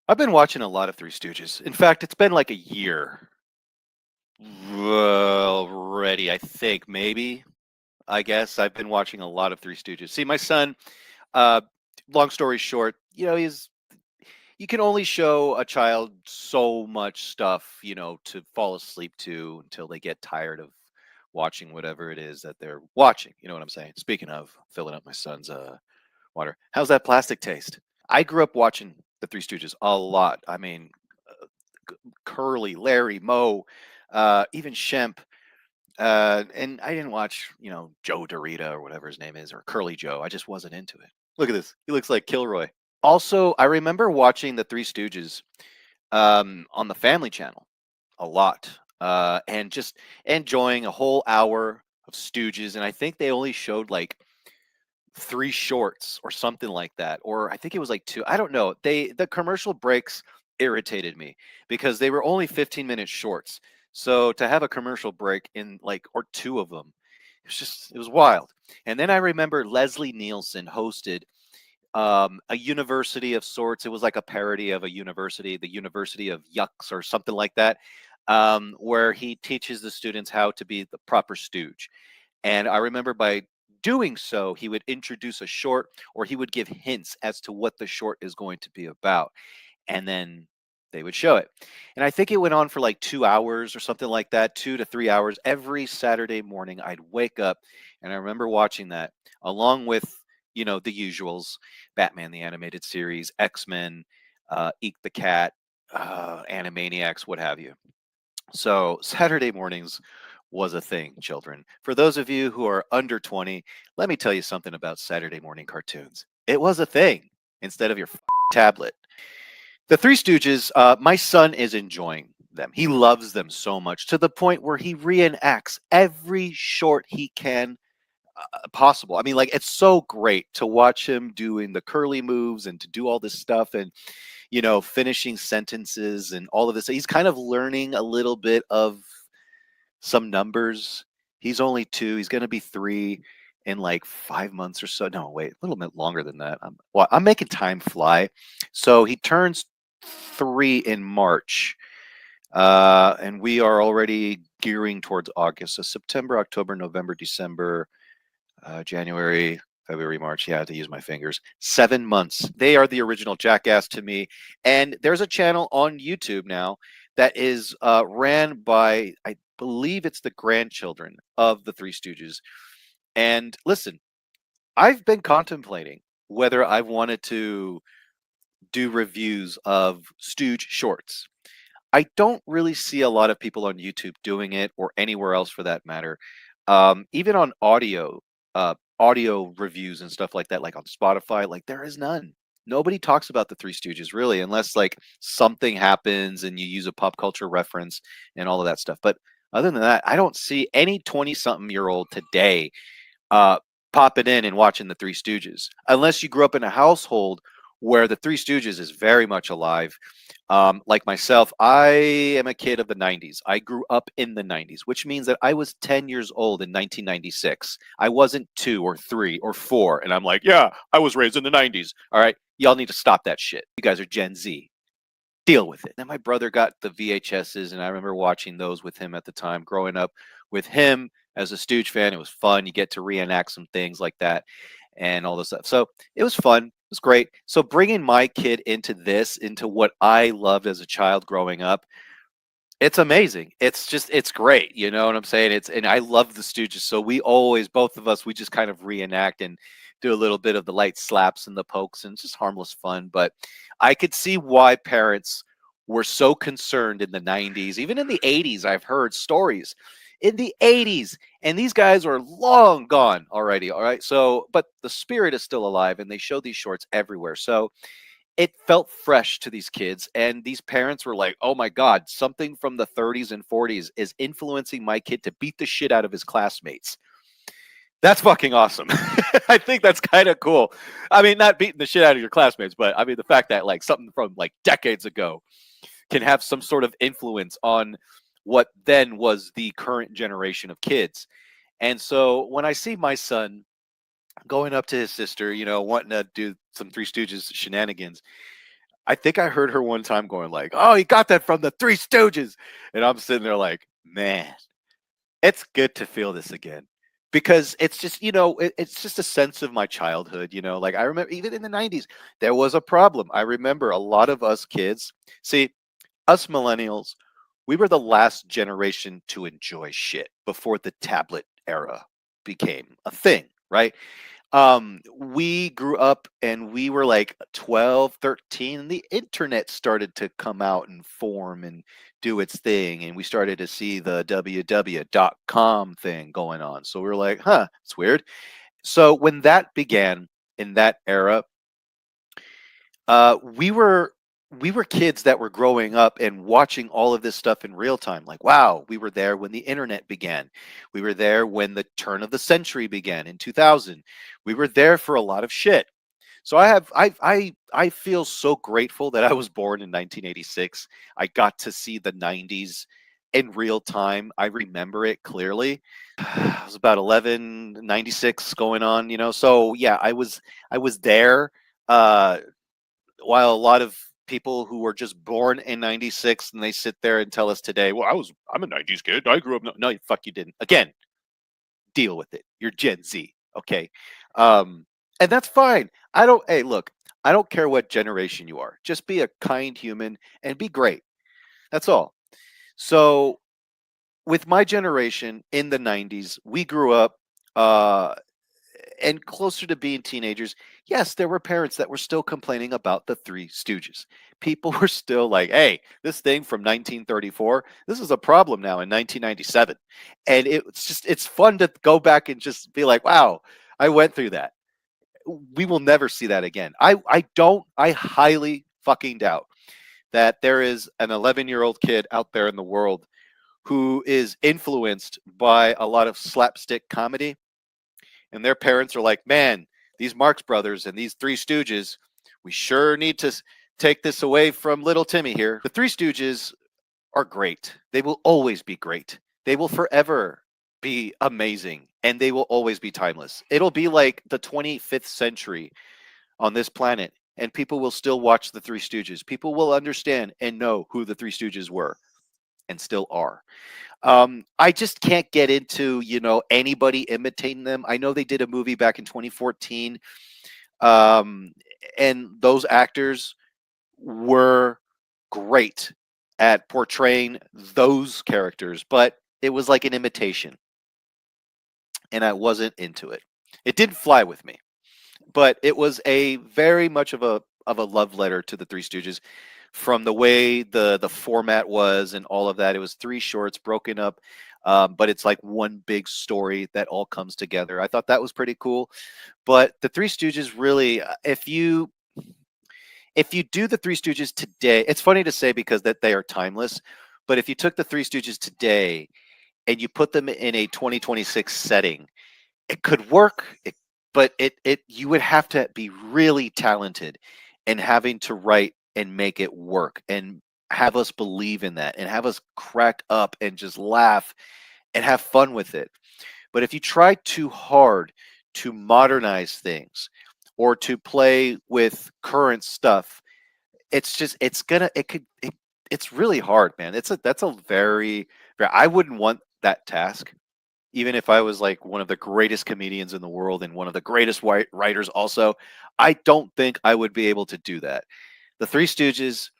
I've been watching a lot of Three Stooges. In fact, it's been like a year already, I think, maybe. I guess I've been watching a lot of Three Stooges. See, my son, uh, long story short, you can only show a child so much stuff, to fall asleep to until they get tired of watching whatever it is that they're watching. You know what I'm saying? Speaking of filling up my son's water, how's that plastic taste? I grew up watching the Three Stooges a lot. I mean, uh, Curly, Larry, Moe, even Shemp. And I didn't watch, Joe Dorita or whatever his name is, or Curly Joe. I just wasn't into it. Look at this. He looks like Kilroy. Also, I remember watching the Three Stooges on the Family Channel a lot, and just enjoying a whole hour of Stooges. And I think they only showed like three shorts or something like that, or I think it was like two. I don't know. The commercial breaks irritated me because they were only 15-minute shorts. So to have a commercial break in like or two of them, it was wild. And then I remember Leslie Nielsen hosted a university of sorts. It was like a parody of a university, the University of Yucks or something like that, where he teaches the students how to be the proper stooge. And I remember by doing so, he would introduce a short or he would give hints as to what the short is going to be about. And then they would show it. And I think it went on for like 2 hours or something like that, 2 to 3 hours. Every Saturday morning, I'd wake up and I remember watching that along with, the usuals, Batman, the animated series, X-Men, Eek the Cat, Animaniacs, what have you. So Saturday mornings was a thing, children. For those of you who are under 20, let me tell you something about Saturday morning cartoons. It was a thing instead of your tablet. The Three Stooges, my son is enjoying them. He loves them so much to the point where he reenacts every short he can possible. I mean, like, it's so great to watch him doing the curly moves and to do all this stuff and, finishing sentences and all of this. He's kind of learning a little bit of some numbers. He's only two. He's going to be three in like 5 months or so. No, wait, a little bit longer than that. I'm making time fly. So he turns three in March, and we are already gearing towards August. So September, October, November, December, January, February, March. Yeah, I had to use my fingers. 7 months. They are the original Jackass to me. And there's a channel on YouTube now that is ran by, I believe it's the grandchildren of the Three Stooges. And listen, I've been contemplating whether I've wanted to do reviews of Stooge shorts. I don't really see a lot of people on YouTube doing it or anywhere else for that matter. Even on audio reviews and stuff like that, like on Spotify, like there is none. Nobody talks about the Three Stooges really, unless like something happens and you use a pop culture reference and all of that stuff. But other than that, I don't see any 20-something-year-old today uh, popping in and watching the Three Stooges, unless you grew up in a household where the Three Stooges is very much alive. Like myself, I am a kid of the 90s. I grew up in the 90s, which means that I was 10 years old in 1996. I wasn't two or three or four. And I'm like, yeah, I was raised in the 90s. All right. Y'all need to stop that shit. You guys are Gen Z. Deal with it. Then my brother got the VHSs, and I remember watching those with him at the time, growing up with him as a Stooge fan. It was fun. You get to reenact some things like that and all this stuff. So it was fun. It was great. So bringing my kid into this, into what I loved as a child growing up, it's amazing. It's great. You know what I'm saying? And I love the Stooges. So we always, both of us, we just kind of reenact and do a little bit of the light slaps and the pokes and just harmless fun. But I could see why parents were so concerned in the 90s. Even in the 80s, I've heard stories in the 80s, and these guys are long gone already. All right. So, but the spirit is still alive, and they show these shorts everywhere. So it felt fresh to these kids, and these parents were like, oh my god, something from the 30s and 40s is influencing my kid to beat the shit out of his classmates. That's fucking awesome. I think that's kind of cool. I mean, not beating the shit out of your classmates, but I mean the fact that like something from like decades ago can have some sort of influence on what then was the current generation of kids. And so when I see my son going up to his sister, wanting to do some Three Stooges shenanigans, I think I heard her one time going like, "Oh, you got that from the Three Stooges," and I'm sitting there like, man, it's good to feel this again because it's just it's just a sense of my childhood. Like I remember even in the '90s there was a problem. I remember a lot of us kids. See, us millennials, we were the last generation to enjoy shit before the tablet era became a thing, right? We grew up and we were like 12, 13, and the internet started to come out and form and do its thing, and we started to see the www.com thing going on. So we were like, huh, it's weird. So when that began in that era, we were kids that were growing up and watching all of this stuff in real time. Like, wow, we were there when the internet began. We were there when the turn of the century began in 2000. We were there for a lot of shit. So I feel so grateful that I was born in 1986. I got to see the 90s in real time. I remember it clearly. I was about 11, 96 going on, So yeah, I was there. While a lot of people who were just born in 96 and they sit there and tell us today, well, I'm a 90s kid. I grew up. No, fuck you didn't. Again, deal with it. You're Gen Z. Okay. And that's fine. Hey, look, I don't care what generation you are. Just be a kind human and be great. That's all. So with my generation in the 90s, we grew up uh, and closer to being teenagers, yes, there were parents that were still complaining about the Three Stooges. People were still like, hey, this thing from 1934, this is a problem now in 1997. And it's fun to go back and just be like, wow, I went through that. We will never see that again. I highly fucking doubt that there is an 11-year-old kid out there in the world who is influenced by a lot of slapstick comedy and their parents are like, man, these Marx Brothers and these Three Stooges, we sure need to take this away from little Timmy here. The Three Stooges are great. They will always be great. They will forever be amazing and they will always be timeless. It'll be like the 25th century on this planet and people will still watch the Three Stooges. People will understand and know who the Three Stooges were and still are. I just can't get into, anybody imitating them. I know they did a movie back in 2014, um, and those actors were great at portraying those characters, but it was like an imitation, and I wasn't into it. It didn't fly with me, but it was a very much of a love letter to the Three Stooges from the way the format was and all of that. It was three shorts broken up, but it's like one big story that all comes together. I thought that was pretty cool. But the Three Stooges really, if you do the Three Stooges today, it's funny to say because that they are timeless. But if you took the Three Stooges today and you put them in a 2026 setting, it could work, but it you would have to be really talented and having to write and make it work and have us believe in that and have us crack up and just laugh and have fun with it. But if you try too hard to modernize things or to play with current stuff, it's just it's really hard, man. That's a I wouldn't want that task even if I was like one of the greatest comedians in the world and one of the greatest writers also. I don't think I would be able to do that. The Three Stooges,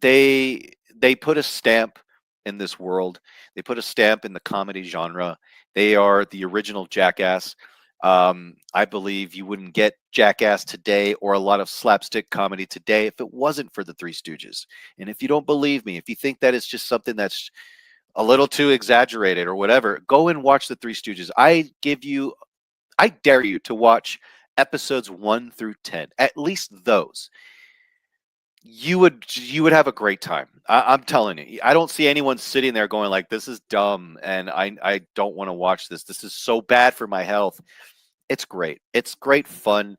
they put a stamp in this world. They put a stamp in the comedy genre. They are the original Jackass. I believe you wouldn't get Jackass today or a lot of slapstick comedy today if it wasn't for the Three Stooges. And if you don't believe me, if you think that it's just something that's a little too exaggerated or whatever, go and watch the Three Stooges. I dare you to watch episodes 1 through 10, at least those. You would have a great time. I'm telling you. I don't see anyone sitting there going like, "This is dumb," and I don't want to watch this. This is so bad for my health. It's great. It's great fun.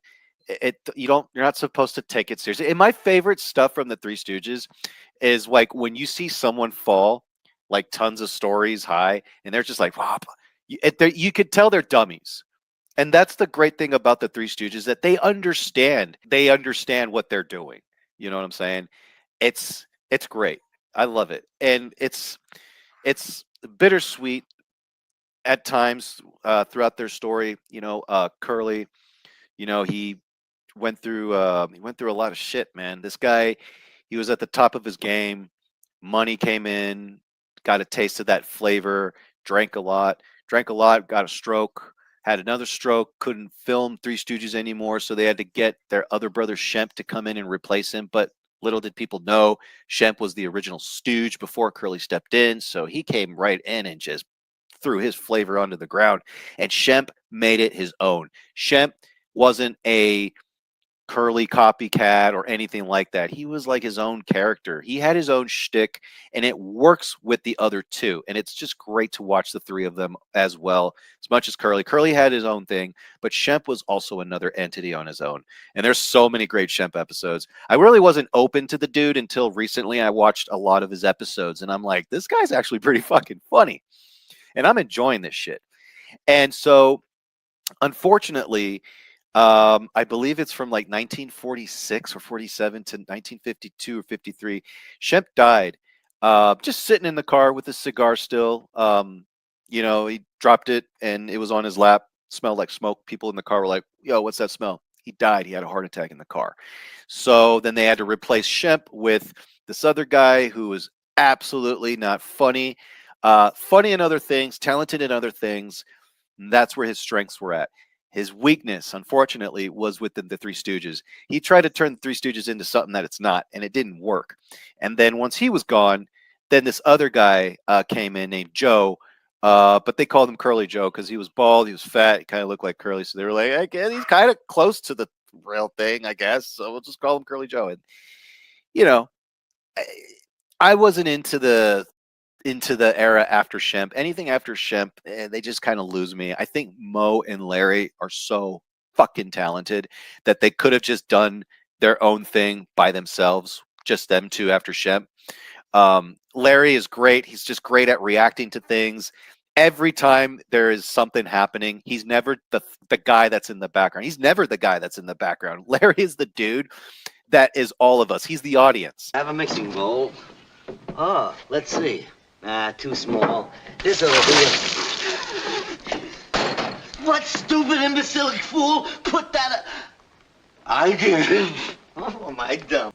You're not supposed to take it seriously. And my favorite stuff from the Three Stooges is like when you see someone fall like tons of stories high, and they're just like, wow, you could tell they're dummies. And that's the great thing about the Three Stooges that they understand. They understand what they're doing. You know what I'm saying? It's great. I love it, and it's bittersweet at times throughout their story. Curly. He went through a lot of shit, man. This guy, he was at the top of his game. Money came in, got a taste of that flavor, drank a lot, got a stroke, had another stroke, couldn't film Three Stooges anymore, so they had to get their other brother Shemp to come in and replace him. But little did people know, Shemp was the original Stooge before Curly stepped in, so he came right in and just threw his flavor onto the ground. And Shemp made it his own. Shemp wasn't a Curly copycat or anything like that. He was like his own character. He had his own shtick, and it works with the other two. And it's just great to watch the three of them as well. As much as Curly, Curly had his own thing, but Shemp was also another entity on his own. And there's so many great Shemp episodes. I really wasn't open to the dude until recently. I watched a lot of his episodes, and I'm like, this guy's actually pretty fucking funny, and I'm enjoying this shit. And so, unfortunately, I believe it's from like 1946 or 47 to 1952 or 53. Shemp died just sitting in the car with a cigar still. He dropped it and it was on his lap, smelled like smoke. People in the car were like, yo, what's that smell? He died. He had a heart attack in the car. So then they had to replace Shemp with this other guy who was absolutely not funny. Funny in other things, talented in other things. And that's where his strengths were at. His weakness, unfortunately, was within the Three Stooges. He tried to turn the Three Stooges into something that it's not, and it didn't work. And then once he was gone, then this other guy came in named Joe, but they called him Curly Joe because he was bald, he was fat, he kind of looked like Curly. So they were like, I guess he's kind of close to the real thing, I guess. So we'll just call him Curly Joe. And you know, I, I wasn't into the era after Shemp. Anything after Shemp, they just kind of lose me. I think Mo and Larry are so fucking talented that they could have just done their own thing by themselves, just them two after Shemp. Larry is great. He's just great at reacting to things. Every time there is something happening, he's never the guy that's in the background. He's never the guy that's in the background. Larry is the dude that is all of us. He's the audience. Have a mixing bowl. Oh, let's see. Too small. This'll be. What stupid imbecilic fool put that? I did. Oh, my dumb.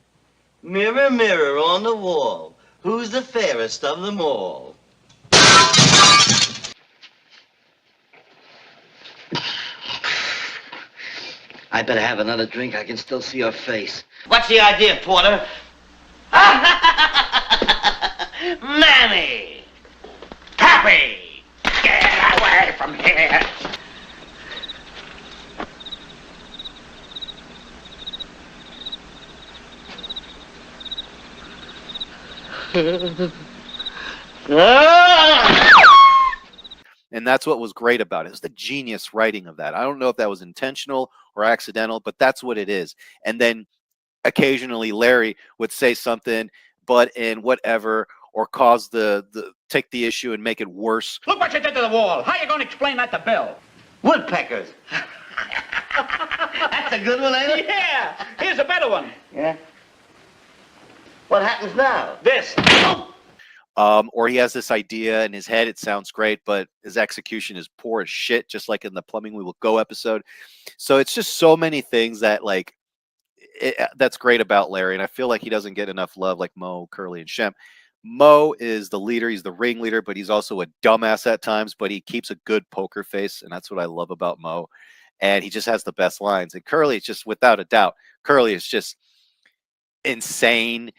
Mirror, mirror on the wall. Who's the fairest of them all? I better have another drink. I can still see your face. What's the idea, Porter? Mammy! Happy! Get away from here! And that's what was great about it. It was the genius writing of that. I don't know if that was intentional or accidental, but that's what it is. And then occasionally Larry would say something, but in whatever, or cause the take the issue and make it worse. Look what you did to the wall. How are you going to explain that to Bill? Woodpeckers. That's a good one, ain't it? Yeah. Here's a better one. Yeah. What happens now? This. Or he has this idea in his head, it sounds great, but his execution is poor as shit, just like in the Plumbing We Will Go episode. So it's just so many things that that's great about Larry, and I feel like he doesn't get enough love like Mo, Curly, and Shemp. Mo is the leader, he's the ringleader, but he's also a dumbass at times, but he keeps a good poker face, and that's what I love about Mo. And he just has the best lines. And Curly is just, without a doubt, Curly is just insane,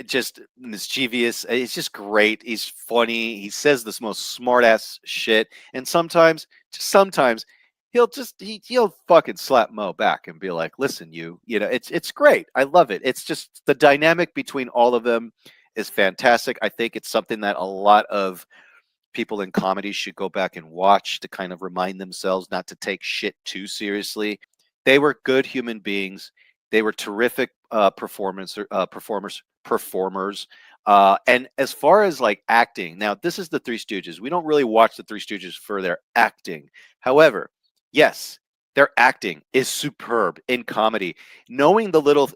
just mischievous. It's just great. He's funny. He says this most smart ass shit, and sometimes, just sometimes, he'll fucking slap Mo back and be like, "Listen, it's great. I love it. It's just the dynamic between all of them is fantastic. I think it's something that a lot of people in comedy should go back and watch to kind of remind themselves not to take shit too seriously. They were good human beings. They were terrific performers. And as far as like acting, now this is the Three Stooges. We don't really watch the Three Stooges for their acting. However, yes, their acting is superb in comedy. Knowing the little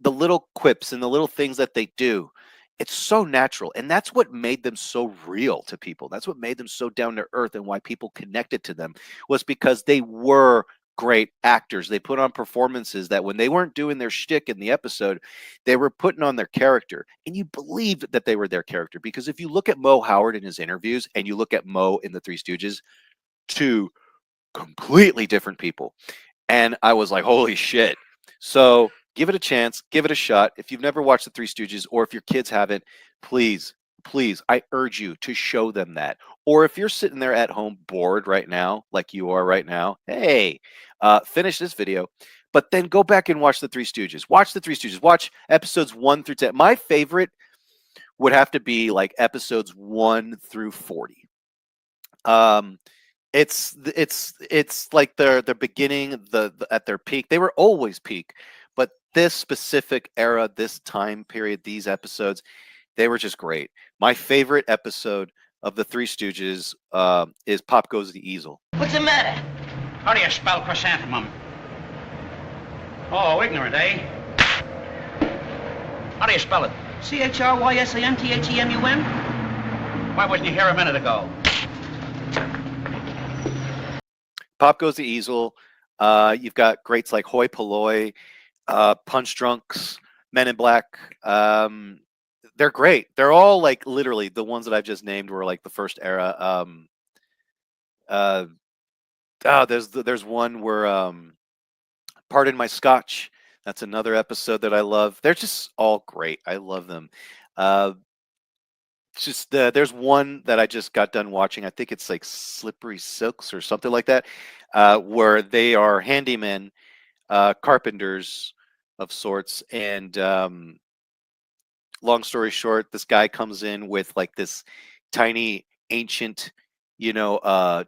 the little quips and the little things that they do, it's so natural. And that's what made them so real to people. That's what made them so down to earth, and why people connected to them was because they were great actors. They put on performances that when they weren't doing their shtick in the episode, they were putting on their character. And you believed that they were their character. Because if you look at Mo Howard in his interviews and you look at Mo in the Three Stooges, two completely different people. And I was like, holy shit. So give it a chance, give it a shot. If you've never watched the Three Stooges, or if your kids haven't, please, please, I urge you to show them that. Or if you're sitting there at home bored right now, like you are right now, hey, finish this video, but then go back and watch the Three Stooges. Watch the Three Stooges. Watch episodes 1 through 10. My favorite would have to be like episodes 1 through 40. It's like their beginning, the at their peak. They were always peak, but this specific era, this time period, these episodes, they were just great. My favorite episode of the Three Stooges is Pop Goes the Easel. What's the matter? How do you spell chrysanthemum? Oh, ignorant, eh? How do you spell it? CHRYSANTHEMUM? Why wasn't you here a minute ago? Pop Goes the Easel. You've got greats like Hoi Polloi, Punch Drunks, Men in Black. They're great. They're all like literally the ones that I've just named were like the first era. There's one where Pardon My Scotch. That's another episode that I love. They're just all great. I love them. There's one that I just got done watching. I think it's like Slippery Silks or something like that, where they are handymen, carpenters of sorts. And long story short, this guy comes in with like this tiny ancient,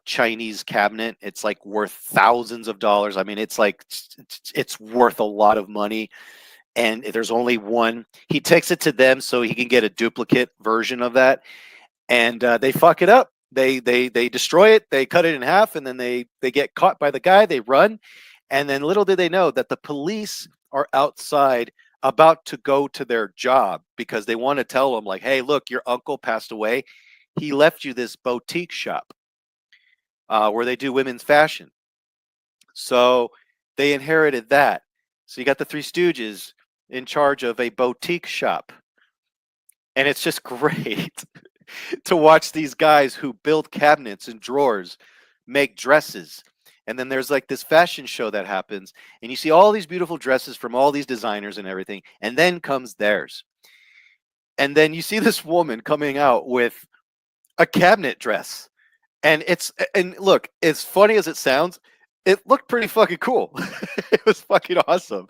Chinese cabinet. It's like worth thousands of dollars. I mean, it's like it's worth a lot of money. And there's only one. He takes it to them so he can get a duplicate version of that, and they fuck it up. They destroy it. They cut it in half, and then they get caught by the guy. They run, and then little did they know that the police are outside about to go to their job because they want to tell them like, "Hey, look, your uncle passed away. He left you this boutique shop where they do women's fashion." So they inherited that. So you got the Three Stooges in charge of a boutique shop. And it's just great to watch these guys who build cabinets and drawers make dresses. And then there's like this fashion show that happens, and you see all these beautiful dresses from all these designers and everything, and then comes theirs. And then you see this woman coming out with a cabinet dress. And look, as funny as it sounds, it looked pretty fucking cool. It was fucking awesome.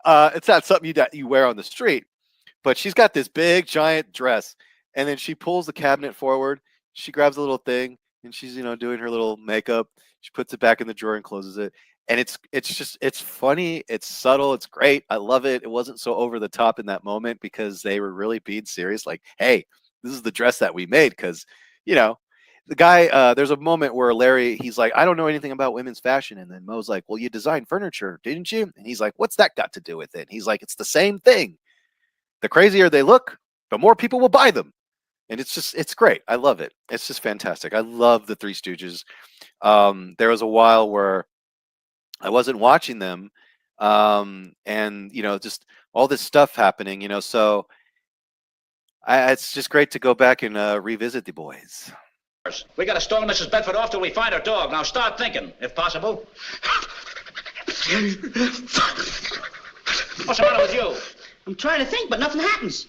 It's not something you wear on the street, but she's got this big giant dress, and then she pulls the cabinet forward. She grabs a little thing, and she's doing her little makeup. She puts it back in the drawer and closes it. And it's funny, it's subtle, it's great. I love it. It wasn't so over the top in that moment because they were really being serious. Like, hey, this is the dress that we made because the guy, there's a moment where Larry, he's like, I don't know anything about women's fashion. And then Mo's like, well, you designed furniture, didn't you? And he's like, what's that got to do with it? And he's like, it's the same thing. The crazier they look, the more people will buy them. And it's great. I love it. It's just fantastic. I love the Three Stooges. There was a while where I wasn't watching them. And, just all this stuff happening, so it's just great to go back and revisit the boys. We gotta stall Mrs. Bedford off till we find her dog. Now start thinking, if possible. What's the matter with you? I'm trying to think, but nothing happens.